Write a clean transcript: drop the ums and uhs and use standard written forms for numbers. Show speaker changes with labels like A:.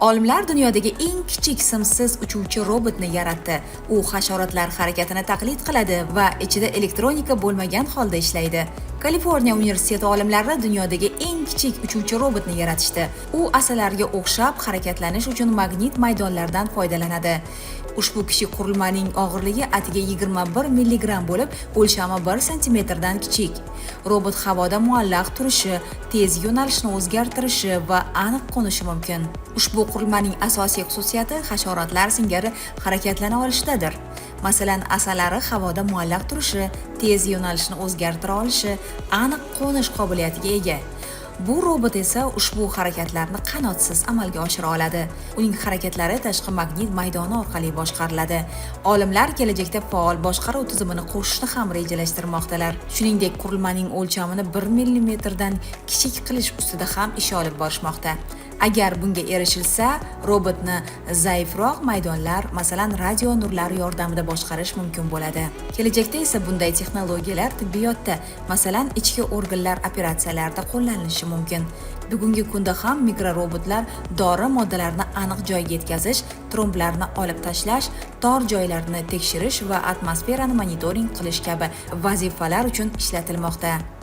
A: Olimlar dunyodagi eng kichik simsiz uchuvchi robotni yaratdi. U hasharotlar harakatini taqlid qiladi va ichida elektronika bo'lmagan holda ishlaydi. Kaliforniya universiteti olimlari dunyodagi eng kichik uchuvchi robotni yaratishdi. U asalariga o'xshab harakatlanish uchun magnit maydonlardan foydalanadi. Ushbu kichik qurilmaning og'irligi atiga 21 milligram bo'lib, o'lchami 1 santimetrdan kichik. Robot havoda muallaq turishi, tez yo'nalishni o'zgartirishi va aniq qo'nishi mumkin. Ushbu qurilmaning asosiy xususiyati hasharotlar singari harakatlana olishidadir. Masalan, asalari havoda muallaq turishi, tez yo'nalishni o'zgartira olishi, aniq qo'nish qobiliyatiga ega. Bu robot esa ushbu harakatlarni qanotsiz amalga oshira oladi. Uning harakatlari tashqi magnit maydoni orqali boshqariladi. Olimlar kelajakda faol boshqaruv tizimini qo'shishni ham rejalashtirmoqdalar. Shuningdek, qurilmaning o'lchamini 1 mm dan kichik qilish ustida ham ish olib borishmoqda. Agar bunga erishilsa, robotni zaifroq maydonlar, masalan, radio nurlari yordamida boshqarish mumkin bo'ladi. Kelajakda esa bunday texnologiyalar tibbiyotda, masalan, ichki organlar operatsiyalarida qo'llanilishi mumkin. Bugungi kunda ham mikrorobotlar dori moddalarini aniq joyga yetkazish, tromblarni olib tashlash, tor joylarni tekshirish va atmosferani monitoring qilish kabi vazifalar uchun ishlatilmoqda.